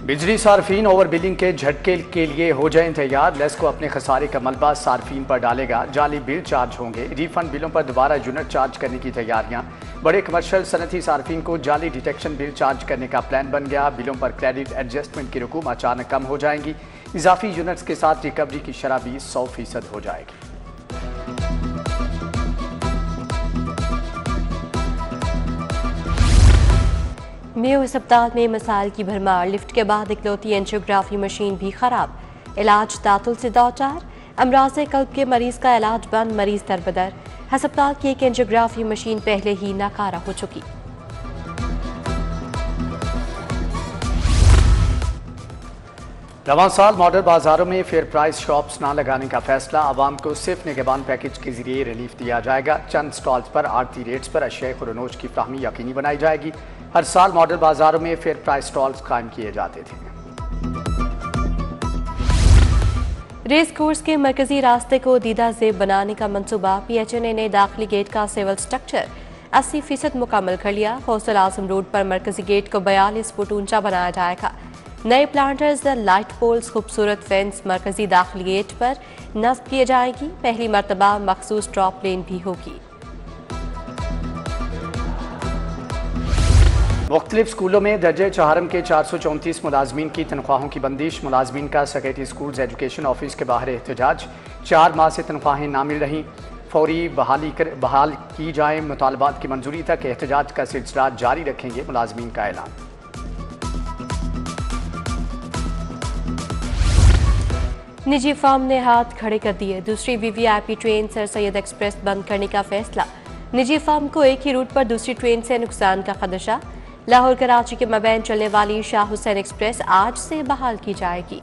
बिजली सार्फिन over billing के झटके के लिए हो जाएं तैयार। लेस्को अपने खसारे का मलबा सार्फिन पर डालेगा। जाली बिल चार्ज होंगे। रिफंड बिलों पर दोबारा यूनिट चार्ज करने की तैयारियां। बड़े कमर्शियल सनती सार्फिन को जाली डिटेक्शन बिल चार्ज करने का प्लान बन गया। बिलों पर क्रेडिट एडजस्टमेंट की रकूम अचानक कम हो जाएंगी। इजाफी यूनिट्स के साथ रिकवरी की शरह भी 100% हो जाएगी। मेयो अस्पताल में मसाइल की भरमार। लिफ्ट के बाद इकलौती एंजियोग्राफी मशीन भी खराब। इलाज तातुल से दो-चार। अमराज़े कल्ब के मरीज का इलाज बंद, मरीज दरबदर। अस्पताल की एक एंजियोग्राफी मशीन पहले ही नाकारा हो चुकी। रवां साल मॉडल बाजारों में फेयर प्राइस शॉप्स ना लगाने का फैसला। आवाम को सिर्फ निगहबान पैकेज के जरिए रिलीफ दिया जाएगा। चंद स्टॉल्स पर आरती रेट्स पर अशिया खुरनोश की फ्राहमी यकीनी बनाई जाएगी। हर साल मॉडल बाजारों में फेयर प्राइस स्टॉल्स कायम किए जाते थे। रेस कोर्स के मरकजी रास्ते को दीदा जेब बनाने का मंसूबा। PHNA ने दाखिली गेट का सिविल स्ट्रक्चर 80% मुकम्मल कर लिया। गौसुल आजम रोड पर मरकजी गेट को 42 फुट ऊंचा बनाया जाएगा। नए प्लांटर्स, लाइट पोल्स, खूबसूरत फेंस मरकजी दाखिली गेट पर नस्ब किए जाएगी। पहली मरतबा मखसूस ड्रॉप लेन भी होगी। मुख्तलिफ स्कूलों में दर्जे चहारम के 434 मुलाजमीन की तनख्वाहों की बंदिश। मुलाजमीन का सेक्रेटरी स्कूल्स एजुकेशन ऑफिस के बाहर एहतजाज। 4 माह से तनख्वाहें ना मिल रही, फौरी बहाल की जाए। मुतालबात की मंजूरी तक एहतजाज का सिलसिला जारी रखेंगे मुलाजमीन का ऐलान। निजी फर्म ने हाथ खड़े कर दिए। दूसरी VVIP train sir Syed express बंद करने का फैसला। निजी फर्म को एक ही रूट पर दूसरी ट्रेन से नुकसान का खदशा। लाहौर कराची के मबैन चलने वाली शाह हुसैन एक्सप्रेस आज से बहाल की जाएगी।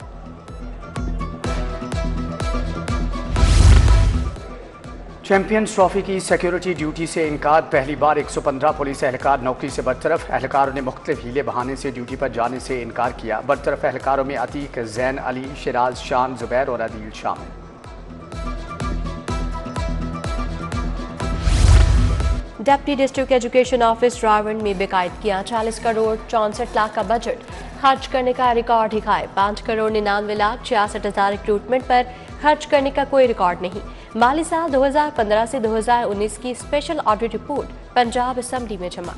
चैंपियंस ट्रॉफी की सिक्योरिटी ड्यूटी से इनकार। पहली बार 115 पुलिस एहलकार नौकरी से बरतरफ। एहलकारों ने मुख्तलिफ हीले बहाने से ड्यूटी पर जाने से इनकार किया। बरतरफ एहलकारों में अतीक, जैन अली, शिराज, शान, जुबैर और अदील शामिल। डिप्टी डिस्ट्रिक्ट एजुकेशन ऑफिस रावण में बेकायदगियां। 40 करोड़ 64 लाख का बजट खर्च करने का रिकॉर्ड दिखाए। 5 करोड़ 99 लाख 66 हज़ार रिक्रूटमेंट पर खर्च करने का कोई रिकॉर्ड नहीं। माली साल 2015 से 2019 की special audit report Punjab assembly में जमा।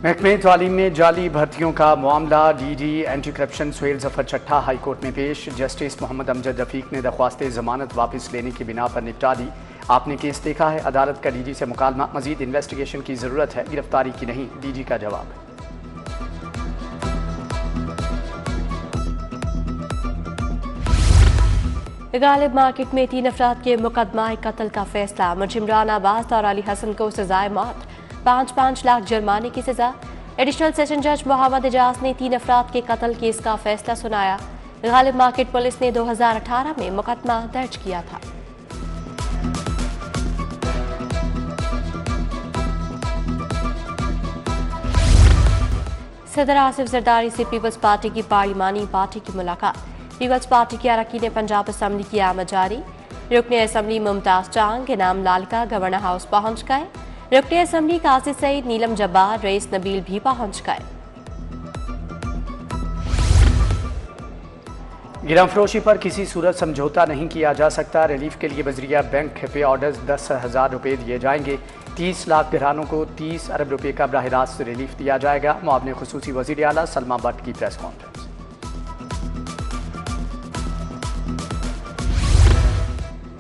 महकमे तालीम में जाली भर्तियों का मामला। DG anti corruption Suhail Zafar Chatha high court में पेश। जस्टिस मोहम्मद अमजद रफीक ने दरख्वास्त जमानत वापस लेने की बिना पर निपटा दी। आपने केस देखा है, अदालत का DG से मुकालमा। मजीद इन्वेस्टिगेशन की जरूरत है, गिरफ्तारी की नहीं, DG का जवाब। गालिब मार्केट में 3 अफराद के मुकदमा कत्ल का फैसला। मुजिमरान अब्बास और अली हसन को सजाए मौत, 5-5 लाख जुर्माने की सजा। एडिशनल सेशन जज मोहम्मद एजाज ने 3 अफराद के कत्ल केस का फैसला सुनाया। गालिब मार्केट पुलिस ने 2018 में मुकदमा दर्ज किया था। सदर आसिफ जरदारी से पीपल्स पार्टी की पार्लिमानी पार्टी की मुलाकात। पीपल्स पार्टी के अरकान पंजाब असेंबली की आमद जारी। रुकने असेंबली मुमताज चांग, इनाम लालका गवर्नर हाउस पहुंच गए। रुकने असेंबली कासिद सईद, नीलम जब्बार, रईस नबील भी पहुंच गए। गिरम फरोशी पर किसी सूरत समझौता नहीं किया जा सकता। रिलीफ के लिए बजरिया बैंक पे ऑर्डर्स 10,000 रुपये दिए जाएंगे। 30 लाख घरानों को 30 अरब रुपये का बराह रास्त रिलीफ दिया जाएगा। मुआवने खुसूसी वज़ीर आला सलमा भट्ट की प्रेस कॉन्फ्रेंस।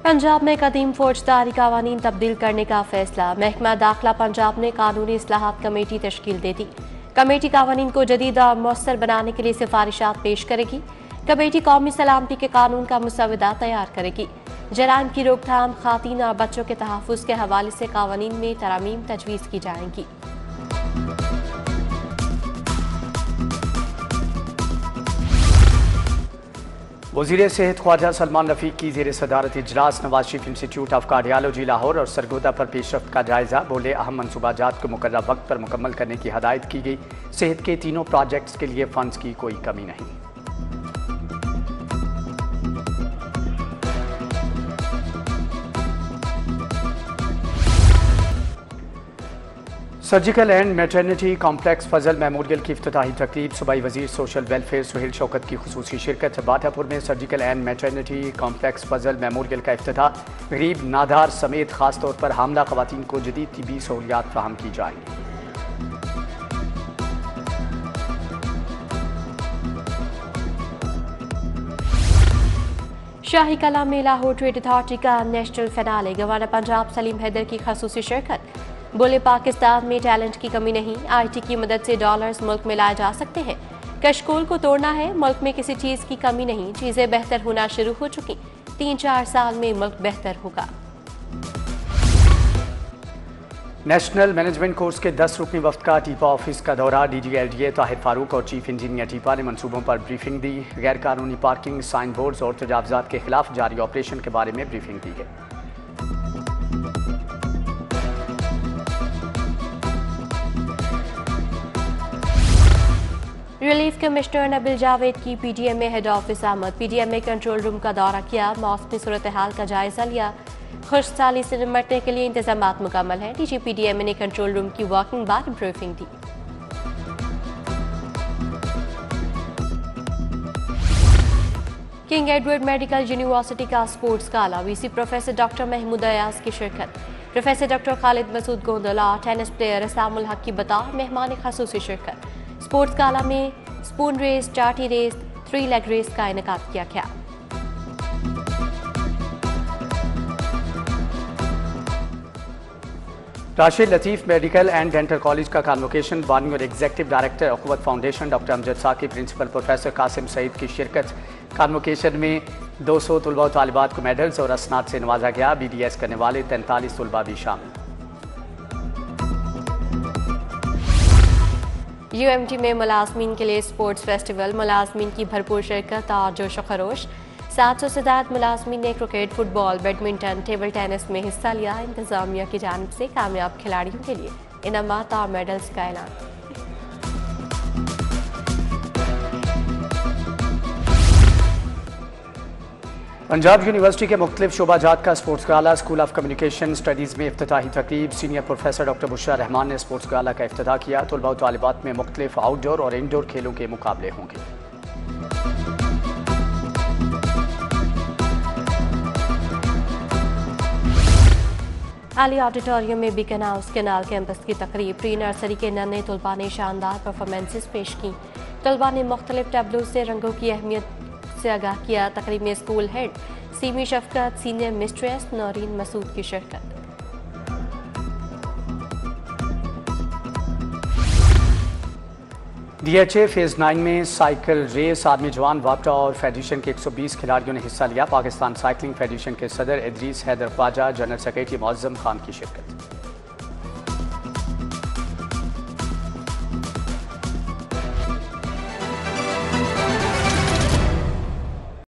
पंजाब में कदीम फौजदारी कानून तब्दील करने का फैसला। महकमा दाखिला पंजाब ने कानूनी इस्लाहात कमेटी तश्कील दे दी। कमेटी कानून को जदीद और मौसर बनाने के लिए सिफारिशात पेश करेगी। कमेटी कौमी सलामती के कानून का मुसवदा तैयार करेगी। जराइम की रोकथाम, खातीन और बच्चों के तहफ़्फ़ुज़ के हवाले से कानून में तरमीम तजवीज़ की जाएंगी। वज़ीर सेहत ख्वाजा सलमान रफ़ीक की ज़ेर सदारत इजलास। Nawaz Sharif institute of cardiology Lahore और सरगोदा पर पेशरफ्त का जायजा। बोले, अहम मनसूबाजात को मुकर्रर वक्त पर मुकम्मल करने की हदायत की गई। सेहत के तीनों प्रोजेक्ट्स के लिए फंड्स की कोई कमी नहीं। Surgical and maternity complex Fazal memorial की इफ्तिताही तकरीब सूबाई वजीर सोशल वेलफेयर सुहेल शौकत की खुसूसी शिरकत। बाटापुर में surgical and maternity complex Fazal memorial का इफ्तिताह। गरीब नादार समेत खास तौर पर हामला खवातीन को जदीद तिबी सहूलियात फराहम की जाएंगी। शाही कला में लाहौर ट्रेड अथॉरिटी का national finale. Governor Punjab Salim Haider की खसूसी शिरकत। बोले पाकिस्तान में टैलेंट की कमी नहीं, IT की मदद से डॉलर्स मुल्क में लाए जा सकते हैं। कशकोल को तोड़ना है, मुल्क में किसी चीज़ की कमी नहीं, चीज़ें बेहतर होना शुरू हो चुकी, 3-4 साल में मुल्क बेहतर होगा। नेशनल मैनेजमेंट कोर्स के 10 रुकनी वफ्द का टीपा ऑफिस का दौरा। DG LDA ताहिर फारूक और चीफ इंजीनियर टीपा ने मनसूबों पर ब्रीफिंग दी। गैर कानूनी पार्किंग, साइन बोर्ड्स और तजावजात के खिलाफ जारी ऑपरेशन के बारे में ब्रीफिंग दी गई। रिलीफ कमिश्नर नबील जावेद की PDMA हेड ऑफिस आमद। PDMA कंट्रोल रूम का दौरा किया, मौसमी सूरत हाल का जायजा लिया। खुशहाली से निपटने के लिए इंतजाम मुकम्मल हैं। DG PDMA ने कंट्रोल रूम की वर्किंग बाद ब्रीफिंग दी। किंग एडवर्ड मेडिकल यूनिवर्सिटी का sports gala. VC professor doctor Mahmood Ayaz की शिरकत। Professor doctor Khalid Masood Gondal, tennis player Aisam-ul Haq की बतौर मेहमान खसूसी शिरकत। स्पोर्ट्स गाला में स्पून रेस, चाटी रेस, 3 लेग रेस का इनेकाद किया गया। Rashid Latif medical and dental college का कॉन्वोकेशन। बानी और executive director Akhuwat foundation doctor Amjad Saqib, principal professor Qasim Saeed की शिरकत। कॉन्वोकेशन में 200 तलबा और तालिबात को मेडल्स और असनाद से नवाजा गया। BDS करने वाले 43 तलबा भी शामिल। UMT में मुलाजमीन के लिए स्पोर्ट्स फेस्टिवल। मुलाजमीन की भरपूर शिरकत और जोश व खरोश। 700 से ज्यादा मुलाजमीन ने cricket, football, badminton, table tennis में हिस्सा लिया। इंतजामिया की जानिब से कामयाब खिलाड़ियों के लिए इनामात और मेडल्स का ऐलान। पंजाब यूनिवर्सिटी के मुख्तलिफ शोबाजात का sports gala. School of communication studies में इफ्तिताही तकरीब। Senior professor doctor Bushra Rahman ने स्पोर्ट्स गाला का इफ्तिताह किया। तलबा और तालिबात में मुख्तलिफ आउटडोर और इनडोर खेलों के मुकाबले होंगे। आली ऑडिटोरियम में बीकन हाउस केनाल कैंपस की तकरीब। प्री नर्सरी के नन्हे तलबा ने शानदार परफॉर्मेंसेस पेश की। तलबा ने मुख्तलिफ टैबलों से रंगों की अहमियत से आगाह किया। तकरीब में स्कूल हेड सीमी शफकत, सीनियर मिस्ट्रेस नौरीन मसूद की शिरकत। DHA फेज 9 में साइकिल रेस। आर्मी जवान वापटा और फेडरेशन के 120 खिलाड़ियों ने हिस्सा लिया। पाकिस्तान साइकिलिंग फेडरेशन के सदर इदरीस हैदर ख्वाजा, जनरल सेक्रेटरी मुअज्जम खान की शिरकत।